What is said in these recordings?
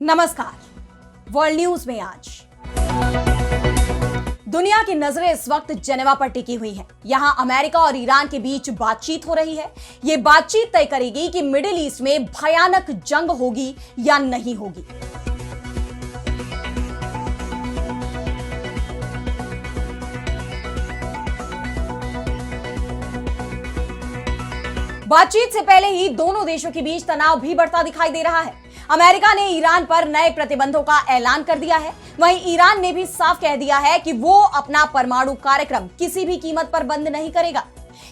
नमस्कार। World news में आज दुनिया की नजरें इस वक्त जेनेवा पर टिकी हुई हैं। यहां अमेरिका और ईरान के बीच बातचीत हो रही है। यह बातचीत तय करेगी कि मिडिल ईस्ट में भयानक जंग होगी या नहीं होगी। बातचीत से पहले ही दोनों देशों के बीच तनाव भी बढ़ता दिखाई दे रहा है। अमेरिका ने ईरान पर नए प्रतिबंधों का ऐलान कर दिया है। वहीं ईरान ने भी साफ कह दिया है कि वो अपना परमाणु कार्यक्रम किसी भी कीमत पर बंद नहीं करेगा।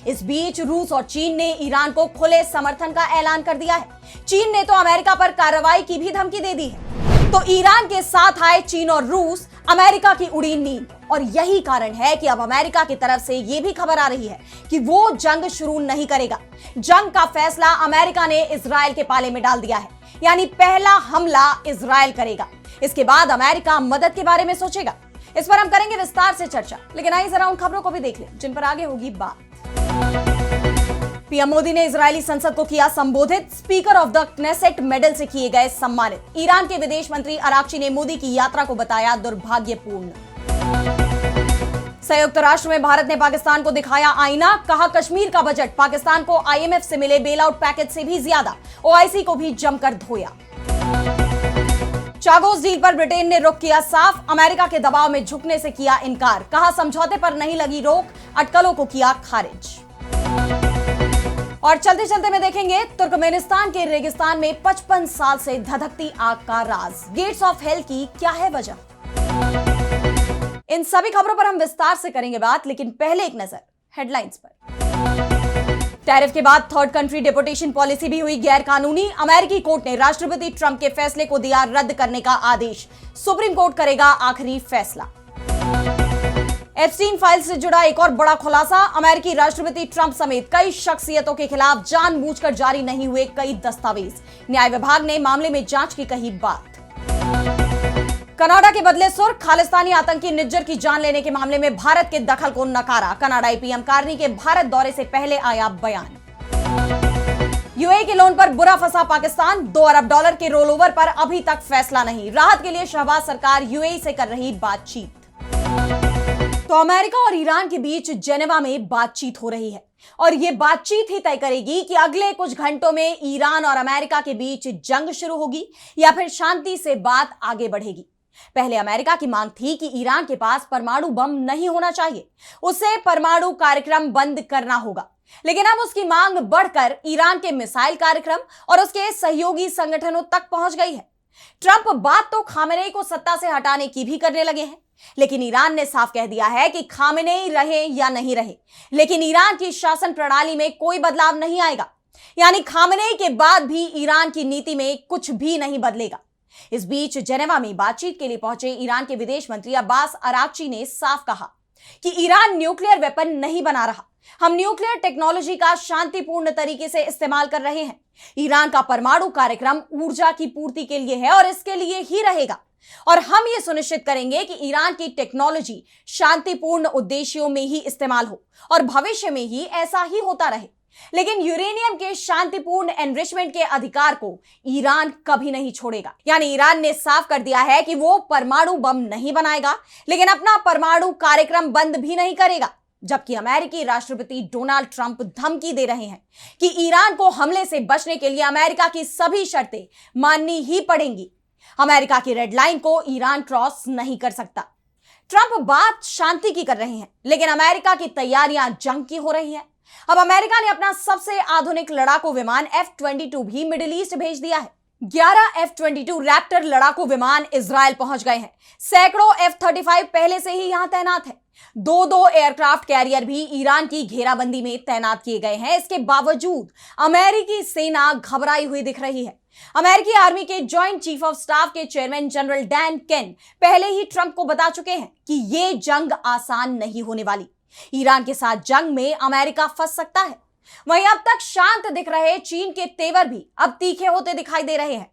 इस बीच रूस और चीन ने ईरान को खुले समर्थन का ऐलान कर दिया है। चीन ने तो अमेरिका पर कार्रवाई की भी धमकी दे दी है। तो ईरान के साथ आए चीन और रूस, अमेरिका की उड़ी नींद। और यही कारण है कि अब अमेरिका की तरफ से यह भी खबर आ रही है कि वो जंग शुरू नहीं करेगा। जंग का फैसला अमेरिका ने इजराइल के पाले में डाल दिया है, यानी पहला हमला इजराइल करेगा। इसके बाद अमेरिका मदद के बारे में सोचेगा। इस पर हम करेंगे विस्तार से चर्चा, लेकिन आइए जरा उन खबरों को भी देख लें जिन पर आगे होगी बात। पीएम मोदी ने इजरायली संसद को किया संबोधित। Speaker of the Knesset medal से किए गए सम्मानित। ईरान के विदेश मंत्री अराक्ची ने मोदी की यात्रा को बताया दुर्भाग्यपूर्ण। संयुक्त राष्ट्र में भारत ने पाकिस्तान को दिखाया आईना। कहा कश्मीर का बजट पाकिस्तान को आईएमएफ से मिले बेलआउट पैकेज से भी ज्यादा। ओआईसी को भी जमकर धोया। चागोस डील पर ब्रिटेन ने रुख किया साफ। अमेरिका के दबाव में झुकने से किया इनकार। कहा समझौते पर नहीं लगी रोक, अटकलों को किया खारिज। और चलते चलते में देखेंगे तुर्कमेनिस्तान के रेगिस्तान में 55 साल से धधकती आग का राज। गेट्स ऑफ हेल की क्या है वजह? इन सभी खबरों पर हम विस्तार से करेंगे बात, लेकिन पहले एक नजर हेडलाइंस पर। टैरिफ के बाद थर्ड कंट्री डिपोर्टेशन पॉलिसी भी हुई गैर कानूनी। अमेरिकी कोर्ट ने राष्ट्रपति ट्रंप के फैसले को दिया रद्द करने का आदेश। सुप्रीम कोर्ट करेगा आखिरी फैसला। एप्स्टीन फाइल से जुड़ा एक और बड़ा खुलासा। अमेरिकी राष्ट्रपति ट्रंप समेत कई शख्सियतों के खिलाफ जानबूझकर जारी नहीं हुए कई दस्तावेज। न्याय विभाग ने मामले में जांच की कही बात। कनाडा के बदले सुर। खालिस्तानी आतंकी निज्जर की जान लेने के मामले में भारत के दखल को नकारा। कनाडाई पीएम कार्नी के भारत दौरे से पहले आया बयान। यूएई के लोन पर बुरा फंसा पाकिस्तान। $2 अरब के रोल ओवर पर अभी तक फैसला नहीं। राहत के लिए शहबाज सरकार यूएई से कर रही बातचीत। तो अमेरिका और ईरान के बीच जेनेवा में बातचीत हो रही है और यह बातचीत ही तय करेगी कि अगले कुछ घंटों में ईरान और अमेरिका के बीच जंग शुरू होगी या फिर शांति से बात आगे बढ़ेगी। पहले अमेरिका की मांग थी कि ईरान के पास परमाणु बम नहीं होना चाहिए, उसे परमाणु कार्यक्रम बंद करना होगा। लेकिन अब उसकी मांग बढ़कर ईरान के मिसाइल कार्यक्रम और उसके सहयोगी संगठनों तक पहुंच गई है। ट्रंप बात तो खामेनेई को सत्ता से हटाने की भी करने लगे हैं, लेकिन ईरान ने साफ कह दिया है कि खामेनेई रहे या नहीं रहे, लेकिन ईरान की शासन प्रणाली में कोई बदलाव नहीं आएगा। यानी खामेनेई के बाद भी ईरान की नीति में कुछ भी नहीं बदलेगा। इस बीच जेनेवा में बातचीत के लिए पहुंचे ईरान के विदेश मंत्री अब्बास अराक्ची ने साफ कहा कि ईरान न्यूक्लियर वेपन नहीं बना रहा। हम न्यूक्लियर टेक्नोलॉजी का शांतिपूर्ण तरीके से इस्तेमाल कर रहे हैं। ईरान का परमाणु कार्यक्रम ऊर्जा की पूर्ति के लिए है और इसके लिए ही रहेगा। और हम ये सुनिश्चित करेंगे कि ईरान की टेक्नोलॉजी शांतिपूर्ण उद्देश्यों में ही इस्तेमाल हो और भविष्य में ही ऐसा ही होता रहे। लेकिन यूरेनियम के शांतिपूर्ण एनरिचमेंट के अधिकार को ईरान कभी नहीं छोड़ेगा। यानी ईरान ने साफ कर दिया है कि वो परमाणु बम नहीं बनाएगा, लेकिन अपना परमाणु कार्यक्रम बंद भी नहीं करेगा। जबकि अमेरिकी राष्ट्रपति डोनाल्ड ट्रंप धमकी दे रहे हैं कि ईरान को हमले से बचने के लिए अमेरिका की सभी शर्तें माननी ही पड़ेंगी। अमेरिका की रेड लाइन को ईरान क्रॉस नहीं कर सकता। ट्रंप बात शांति की कर रहे हैं, लेकिन अमेरिका की तैयारियां जंग की हो रही हैं। अब अमेरिका ने अपना सबसे आधुनिक लड़ाकू विमान F-22 भी मिडिल ईस्ट भेज दिया है। 11 F-22 रैप्टर लड़ाकू विमान इजराइल पहुंच गए हैं। सैकड़ों F-35 पहले से ही यहां तैनात हैं। दो एयरक्राफ्ट कैरियर भी ईरान की घेराबंदी में तैनात किए गए हैं। इसके बावजूद अमेरिकी सेना घबराई हुई दिख रही है। अमेरिकी आर्मी के जॉइंट चीफ ऑफ स्टाफ के चेयरमैन जनरल डैन केन पहले ही ट्रंप को बता चुके हैं कि यह जंग आसान नहीं होने वाली। ईरान के साथ जंग में अमेरिका फंस सकता है। वहीं अब तक शांत दिख रहे चीन के तेवर भी अब तीखे होते दिखाई दे रहे हैं।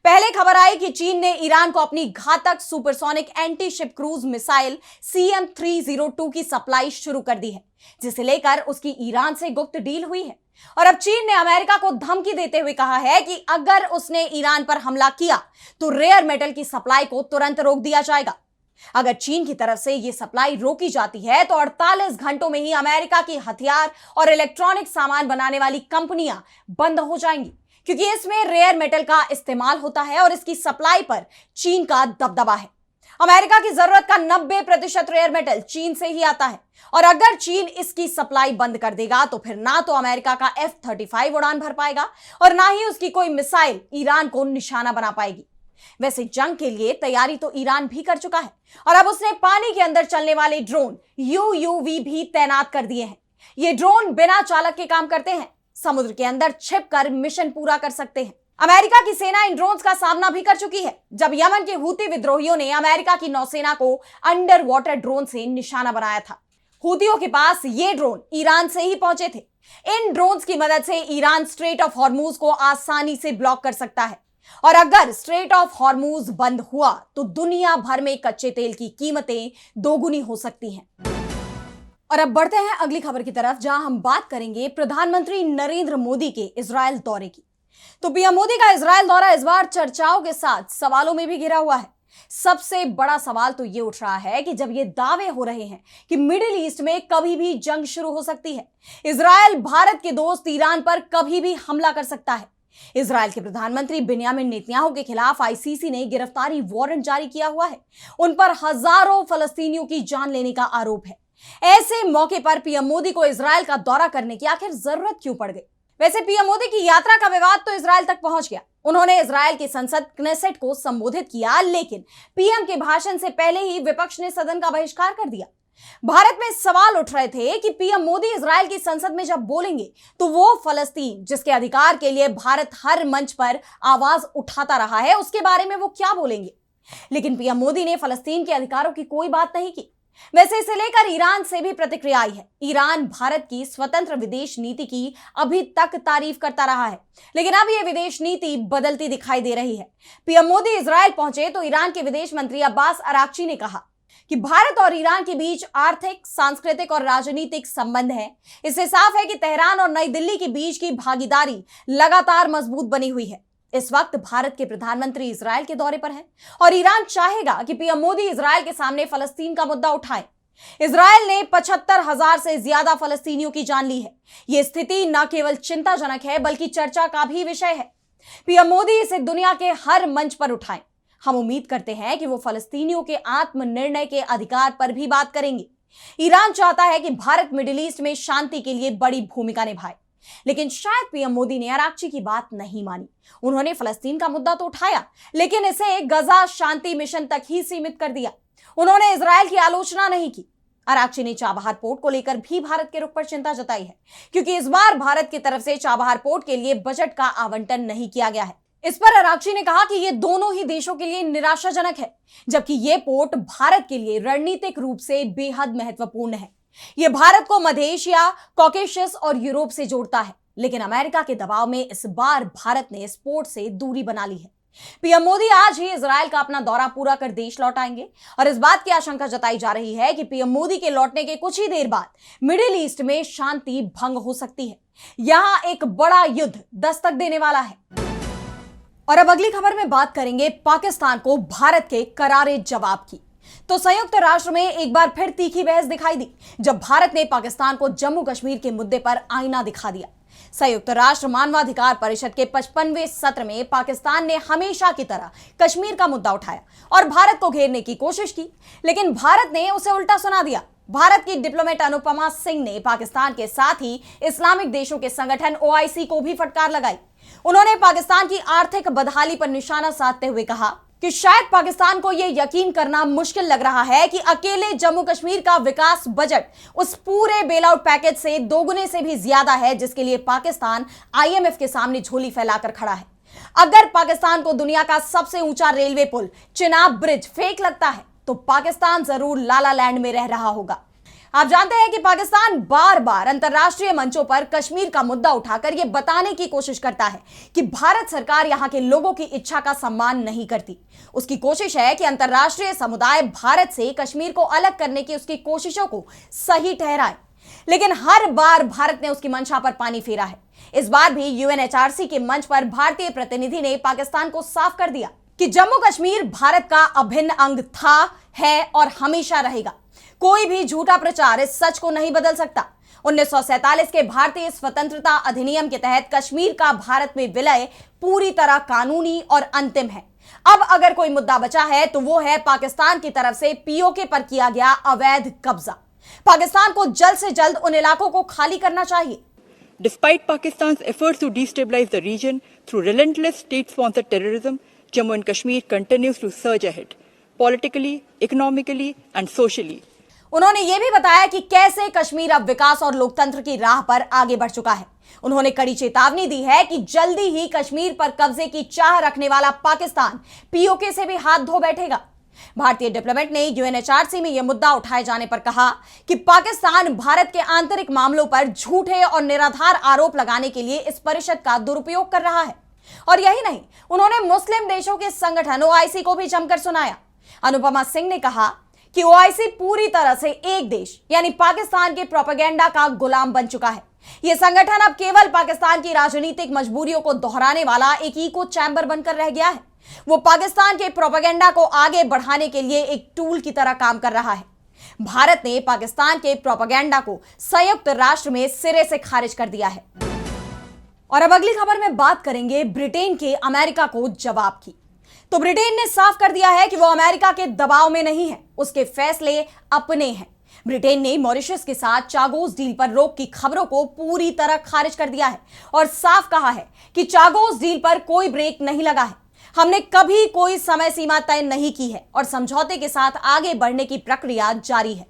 पहले खबर आई कि चीन ने ईरान को अपनी घातक supersonic anti ship cruise missile CM-302 की सप्लाई शुरू कर दी है, जिसे लेकर उसकी ईरान से गुप्त डील हुई है। और अब चीन ने अमेरिका को धमकी देते हुए कहा है कि अगर उसने ईरान पर हमला किया तो रेयर मेटल की सप्लाई को तुरंत रोक दिया जाएगा। अगर चीन की तरफ से यह सप्लाई रोकी जाती है तो 48 घंटों में ही अमेरिका की हथियार और इलेक्ट्रॉनिक सामान बनाने वाली कंपनियां बंद हो जाएंगी, क्योंकि इसमें रेयर मेटल का इस्तेमाल होता है और इसकी सप्लाई पर चीन का दबदबा है। अमेरिका की जरूरत का 90% रेयर मेटल चीन से ही आता है, और अगर चीन इसकी सप्लाई बंद कर देगा तो फिर ना तो अमेरिका का F-35 उड़ान भर पाएगा और ना ही उसकी कोई मिसाइल ईरान को निशाना बना पाएगी। वैसे जंग के लिए तैयारी तो ईरान भी कर चुका है और अब उसने पानी के अंदर चलने वाले ड्रोन UUV भी तैनात कर दिए हैं। ये ड्रोन बिना चालक के काम करते हैं, समुद्र के अंदर छिपकर मिशन पूरा कर सकते हैं। अमेरिका की सेना इन ड्रोन्स का सामना भी कर चुकी है, जब यमन के हूती विद्रोहियों ने अमेरिका की नौसेना को अंडर वाटर ड्रोन से निशाना बनाया था। हूतियों के पास ये ड्रोन ईरान से ही पहुंचे थे। इन ड्रोन्स की मदद से ईरान स्ट्रेट ऑफ हॉर्मूज को आसानी से ब्लॉक कर सकता है, और अगर स्ट्रेट ऑफ हॉर्मूज बंद हुआ तो दुनिया भर में कच्चे तेल की कीमतें दोगुनी हो सकती हैं। और अब बढ़ते हैं अगली खबर की तरफ, जहां हम बात करेंगे प्रधानमंत्री नरेंद्र मोदी के इजरायल दौरे की। तो पीएम मोदी का इजरायल दौरा इस बार चर्चाओं के साथ सवालों में भी घिरा हुआ है। सबसे बड़ा सवाल तो ये उठ रहा है कि जब ये दावे हो रहे हैं कि मिडिल ईस्ट में कभी भी जंग शुरू हो सकती है, इजरायल भारत के दोस्त ईरान पर कभी भी हमला कर सकता है। इजरायल के प्रधानमंत्री बिन्यामिन नेतन्याहू के खिलाफ आईसीसी ने गिरफ्तारी वारंट जारी किया हुआ है। उन पर हजारों फलस्तीनियों की जान लेने का आरोप है। ऐसे मौके पर पीएम मोदी को इजरायल का दौरा करने की आखिर जरूरत क्यों पड़ गई? वैसे पीएम मोदी की यात्रा का विवाद तो इजरायल तक पहुंच गया। उन्होंने इजरायल की संसद क्नेसेट को संबोधित किया, लेकिन पीएम के भाषण से पहले ही विपक्ष ने सदन का बहिष्कार कर दिया। भारत में सवाल उठ रहे थे कि पीएम मोदी इजरायल की संसद में जब बोलेंगे तो वो फलस्तीन, जिसके अधिकार के लिए भारत हर मंच पर आवाज उठाता रहा है, उसके बारे में वो क्या बोलेंगे। लेकिन पीएम मोदी ने फलस्तीन के अधिकारों की कोई बात नहीं की। वैसे इसे लेकर ईरान से भी प्रतिक्रिया आई है। ईरान भारत की स्वतंत्र विदेश नीति की अभी तक तारीफ करता रहा है, लेकिन अब यह विदेश नीति बदलती दिखाई दे रही है। पीएम मोदी इजरायल पहुंचे तो ईरान के विदेश मंत्री अब्बास अराक्ची ने कहा कि भारत और ईरान के बीच आर्थिक, सांस्कृतिक और राजनीतिक संबंध है। इससे साफ है कि तेहरान और नई दिल्ली के बीच की भागीदारी लगातार मजबूत बनी हुई है। इस वक्त भारत के प्रधानमंत्री इजरायल के दौरे पर हैं और ईरान चाहेगा कि पीएम मोदी इजरायल के सामने फलस्तीन का मुद्दा उठाएं। इजरायल ने 75,000 से ज्यादा फलस्तीनियों की जान ली है। यह स्थिति न केवल चिंताजनक है बल्कि चर्चा का भी विषय है। पीएम मोदी इसे दुनिया के हर मंच पर उठाएं। हम उम्मीद करते हैं कि वो फलस्तीनियों के आत्मनिर्णय के अधिकार पर भी बात करेंगे। ईरान चाहता है कि भारत मिडिल ईस्ट में शांति के लिए बड़ी भूमिका निभाए, लेकिन शायद पीएम मोदी ने अराक्ची की बात नहीं मानी। उन्होंने फलस्तीन का मुद्दा तो उठाया, लेकिन इसे गजा शांति मिशन तक ही सीमित कर दिया। उन्होंने इजरायल की आलोचना नहीं की। अराक्ची ने चाबहार पोर्ट को लेकर भी भारत के रुख पर चिंता जताई है, क्योंकि इस बार भारत की तरफ से चाबहार पोर्ट के लिए बजट का आवंटन नहीं किया गया है। इस पर अराक्ची ने कहा कि यह दोनों ही देशों के लिए निराशाजनक है, जबकि यह पोर्ट भारत के लिए रणनीतिक रूप से बेहद महत्वपूर्ण है। यह भारत को मध्य एशिया, कॉकेशस और यूरोप से जोड़ता है, लेकिन अमेरिका के दबाव में इस बार भारत ने इस पोर्ट से दूरी बना ली है। पीएम मोदी आज ही इजरायल का अपना दौरा पूरा कर देश लौट आएंगे और इस बात की आशंका जताई जा रही है कि पीएम मोदी के लौटने के कुछ ही देर बाद मिडिल ईस्ट में शांति भंग हो सकती है। यहां एक बड़ा युद्ध दस्तक देने वाला है। और अब अगली खबर में बात करेंगे पाकिस्तान को भारत के करारे जवाब की। तो संयुक्त राष्ट्र में एक बार फिर तीखी बहस दिखाई दी, जब भारत ने पाकिस्तान को जम्मू कश्मीर के मुद्दे पर आईना दिखा दिया। संयुक्त राष्ट्र मानवाधिकार परिषद के 55वें सत्र में पाकिस्तान ने हमेशा की तरह कश्मीर का मुद्दा उठाया और भारत को घेरने की कोशिश की, लेकिन भारत ने उसे उल्टा सुना दिया। भारत की डिप्लोमेट अनुपमा सिंह ने पाकिस्तान के साथ ही इस्लामिक देशों के संगठन OIC को भी फटकार लगाई। उन्होंने पाकिस्तान की आर्थिक बदहाली पर निशाना साधते हुए कहा कि शायद पाकिस्तान को यह यकीन करना मुश्किल लग रहा है कि अकेले जम्मू कश्मीर का विकास बजट उस पूरे बेलआउट पैकेज से दोगुने से भी ज्यादा है जिसके लिए पाकिस्तान IMF के सामने झोली फैलाकर खड़ा है। अगर पाकिस्तान को दुनिया का सबसे ऊंचा रेलवे पुल चिनाब ब्रिज फेक लगता है तो पाकिस्तान जरूर लाला लैंड में रह रहा होगा। आप जानते हैं कि पाकिस्तान बार बार अंतर्राष्ट्रीय मंचों पर कश्मीर का मुद्दा उठाकर यह बताने की कोशिश करता है कि भारत सरकार यहां के लोगों की इच्छा का सम्मान नहीं करती। उसकी कोशिश है कि अंतर्राष्ट्रीय समुदाय भारत से कश्मीर को अलग करने की उसकी कोशिशों को सही ठहराए, लेकिन हर बार भारत ने उसकी मंशा पर पानी फेरा है। इस बार भी यूएनएचआरसी के मंच पर भारतीय प्रतिनिधि ने पाकिस्तान को साफ कर दिया कि जम्मू कश्मीर भारत का अभिन्न अंग था, है और हमेशा रहेगा। कोई भी झूठा प्रचार इस सच को नहीं बदल सकता। 1947 के भारतीय स्वतंत्रता अधिनियम के तहत कश्मीर का भारत में विलय पूरी तरह कानूनी और अंतिम है। अब अगर कोई मुद्दा बचा है तो वो है पाकिस्तान की तरफ से पीओके पर किया गया अवैध कब्जा। पाकिस्तान को जल्द से जल्द उन इलाकों को खाली करना चाहिए। Despite Pakistan's efforts to destabilize the region through relentless state-sponsored terrorism, Jammu and Kashmir continues to surge ahead, politically, economically and socially. उन्होंने यह भी बताया कि कैसे कश्मीर अब विकास और लोकतंत्र की राह पर आगे बढ़ चुका है। उन्होंने कड़ी चेतावनी दी है कि जल्दी ही कश्मीर पर कब्जे की चाह रखने वाला पाकिस्तान पीओके से भी हाथ धो बैठेगा। भारतीय डिप्लोमेट ने यूएनएचआरसी में यह मुद्दा उठाए जाने पर कहा कि पाकिस्तान भारत के आंतरिक मामलों पर झूठे और निराधार आरोप लगाने के लिए इस परिषद का दुरुपयोग कर रहा है। और यही नहीं, उन्होंने मुस्लिम देशों के संगठन ओआईसी को भी जमकर सुनाया। अनुपमा सिंह ने कहा कि ओआईसी पूरी तरह से एक देश यानी पाकिस्तान के प्रोपेगेंडा का गुलाम बन चुका है। यह संगठन अब केवल पाकिस्तान की राजनीतिक मजबूरियों को दोहराने वाला एक इको चैम्बर बनकर रह गया है। वो पाकिस्तान के प्रोपेगेंडा को आगे बढ़ाने के लिए एक टूल की तरह काम कर रहा है। भारत ने पाकिस्तान के प्रोपेगेंडा को संयुक्त राष्ट्र में सिरे से खारिज कर दिया है। और अब अगली खबर में बात करेंगे ब्रिटेन के अमेरिका को जवाब की। तो ब्रिटेन ने साफ कर दिया है कि वो अमेरिका के दबाव में नहीं है, उसके फैसले अपने हैं। ब्रिटेन ने मॉरिशस के साथ चागोस डील पर रोक की खबरों को पूरी तरह खारिज कर दिया है और साफ कहा है कि चागोस डील पर कोई ब्रेक नहीं लगा है। हमने कभी कोई समय सीमा तय नहीं की है और समझौते के साथ आगे बढ़ने की प्रक्रिया जारी है।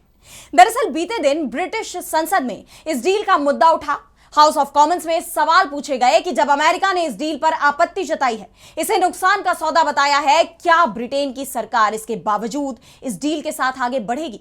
दरअसल बीते दिन ब्रिटिश संसद में इस डील का मुद्दा उठा। हाउस ऑफ कॉमन्स में सवाल पूछे गए कि जब अमेरिका ने इस डील पर आपत्ति जताई है, इसे नुकसान का सौदा बताया है, क्या ब्रिटेन की सरकार इसके बावजूद इस डील के साथ आगे बढ़ेगी?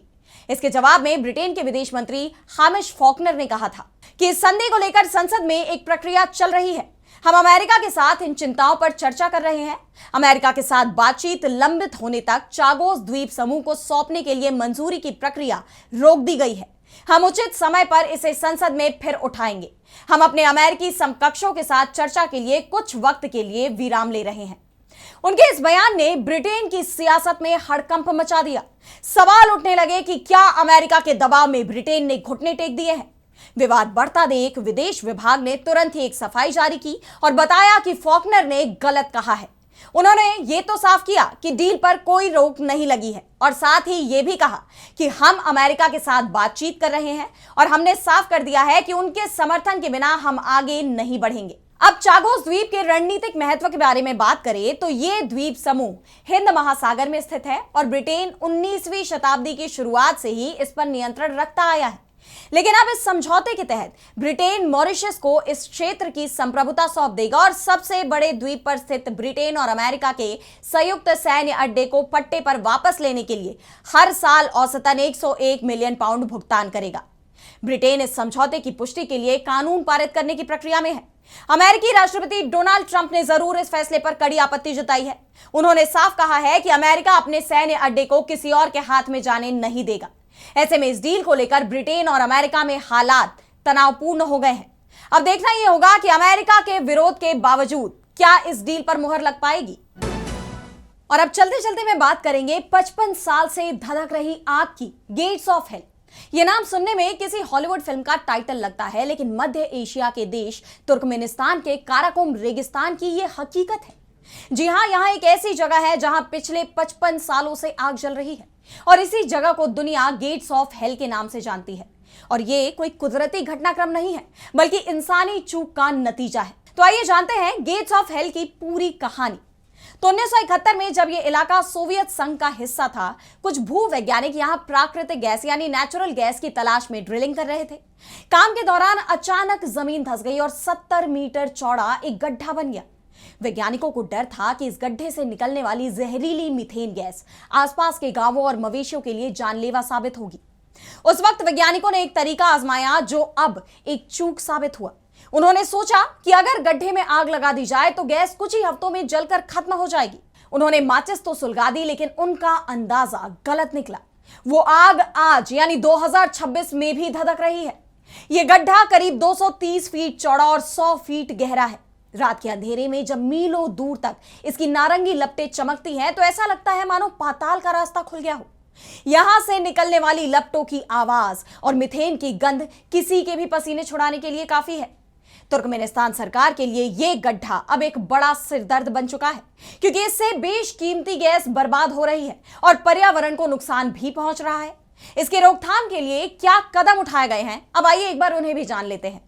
इसके जवाब में ब्रिटेन के विदेश मंत्री हामिश फॉकनर ने कहा था कि इस संधि को लेकर संसद में एक प्रक्रिया चल रही है। हम अमेरिका के साथ इन चिंताओं पर चर्चा कर रहे हैं। अमेरिका के साथ बातचीत लंबित होने तक चागोस द्वीप समूह को सौंपने के लिए मंजूरी की प्रक्रिया रोक दी गई है। हम उचित समय पर इसे संसद में फिर उठाएंगे। हम अपने अमेरिकी समकक्षों के साथ चर्चा के लिए कुछ वक्त के लिए विराम ले रहे हैं। उनके इस बयान ने ब्रिटेन की सियासत में हड़कंप मचा दिया। सवाल उठने लगे कि क्या अमेरिका के दबाव में ब्रिटेन ने घुटने टेक दिए हैं? विवाद बढ़ता देख विदेश विभाग ने तुरंत ही एक सफाई जारी की और बताया कि फॉकनर ने गलत कहा है। उन्होंने ये तो साफ किया कि डील पर कोई रोक नहीं लगी है और साथ ही ये भी कहा कि हम अमेरिका के साथ बातचीत कर रहे हैं और हमने साफ कर दिया है कि उनके समर्थन के बिना हम आगे नहीं बढ़ेंगे। अब चागोस द्वीप के रणनीतिक महत्व के बारे में बात करें तो ये द्वीप समूह हिंद महासागर में स्थित है और ब्रिटेन 19वीं शताब्दी की शुरुआत से ही इस पर नियंत्रण रखता आया है। लेकिन अब इस समझौते के तहत ब्रिटेन मॉरिशस को इस क्षेत्र की संप्रभुता सौंप देगा और सबसे बड़े द्वीप पर स्थित ब्रिटेन और अमेरिका के संयुक्त सैन्य अड्डे को पट्टे पर वापस लेने के लिए हर साल औसतन 101 मिलियन पाउंड भुगतान करेगा। ब्रिटेन इस समझौते की पुष्टि के लिए कानून पारित करने की प्रक्रिया में है। अमेरिकी राष्ट्रपति डोनाल्ड ट्रंप ने जरूर इस फैसले पर कड़ी आपत्ति जताई है। उन्होंने साफ कहा है कि अमेरिका अपने सैन्य अड्डे को किसी और के हाथ में जाने नहीं देगा। ऐसे में इस डील को लेकर ब्रिटेन और अमेरिका में हालात तनावपूर्ण हो गए हैं। अब देखना यह होगा कि अमेरिका के विरोध के बावजूद क्या इस डील पर मुहर लग पाएगी। और अब चलते चलते में बात करेंगे 55 साल से धधक रही आग की, गेट्स ऑफ हेल। यह नाम सुनने में किसी हॉलीवुड फिल्म का टाइटल लगता है, लेकिन मध्य एशिया के देश तुर्कमेनिस्तान के काराकोरम रेगिस्तान की यह हकीकत है। जी हां, यहां एक ऐसी जगह है जहां पिछले 55 सालों से आग जल रही है और इसी जगह को दुनिया गेट्स ऑफ हेल के नाम से जानती है। और ये कोई कुदरती घटनाक्रम नहीं है, बल्कि इंसानी चूक का नतीजा है। तो आइए जानते हैं गेट्स ऑफ हेल की पूरी कहानी। तो 1971 में जब यह इलाका सोवियत संघ का हिस्सा था, कुछ भूवैज्ञानिक यहां प्राकृतिक गैस यानी नेचुरल गैस की तलाश में ड्रिलिंग कर रहे थे। काम के दौरान अचानक जमीन धंस गई और 70 मीटर चौड़ा एक गड्ढा बन गया। वैज्ञानिकों को डर था कि इस गड्ढे से निकलने वाली जहरीली मीथेन गैस आसपास के गांवों और मवेशियों के लिए जानलेवा साबित होगी। उस वक्त वैज्ञानिकों ने एक तरीका आजमाया जो अब एक चूक साबित हुआ। उन्होंने सोचा कि अगर गड्ढे में आग लगा दी जाए तो गैस कुछ ही हफ्तों में जलकर खत्म हो जाएगी। उन्होंने माचिस तो सुलगा दी, लेकिन उनका अंदाजा गलत निकला। वो आग आज यानी 2026 में भी धधक रही है। यह गड्ढा करीब 230 फीट चौड़ा और 100 फीट गहरा है। रात के अंधेरे में जब मीलों दूर तक इसकी नारंगी लपटें चमकती हैं तो ऐसा लगता है मानो पाताल का रास्ता खुल गया हो। यहां से निकलने वाली लपटों की आवाज और मीथेन की गंध किसी के भी पसीने छुड़ाने के लिए काफी है। तुर्कमेनिस्तान सरकार के लिए यह गड्ढा अब एक बड़ा सिरदर्द बन चुका है, क्योंकि इससे बेशकीमती गैस बर्बाद हो रही है और पर्यावरण को नुकसान भी पहुंच रहा है। इसकी रोकथाम के लिए क्या कदम उठाए गए हैं, अब आइए एक बार उन्हें भी जान लेते हैं।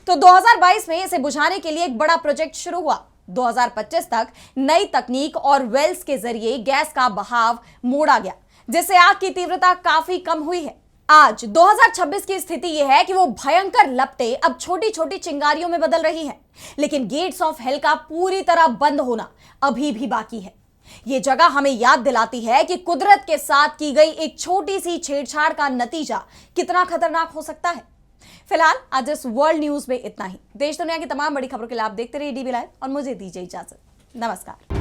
तो 2022 में इसे बुझाने के लिए एक बड़ा प्रोजेक्ट शुरू हुआ। 2025 तक नई तकनीक और वेल्स के जरिए गैस का बहाव मोड़ा गया, जिससे आग की तीव्रता काफी कम हुई है। आज 2026 की स्थिति यह है कि वो भयंकर लपटें अब छोटी छोटी चिंगारियों में बदल रही हैं, लेकिन गेट्स ऑफ हेल का पूरी तरह बंद होना अभी भी बाकी है। ये जगह हमें याद दिलाती है कि कुदरत के साथ की गई एक छोटी सी छेड़छाड़ का नतीजा कितना खतरनाक हो सकता है। फिलहाल आज इस वर्ल्ड न्यूज में इतना ही। देश दुनिया की तमाम बड़ी खबरों के लिए आप देखते रहिए डीबी लाइव और मुझे दीजिए इजाजत। नमस्कार।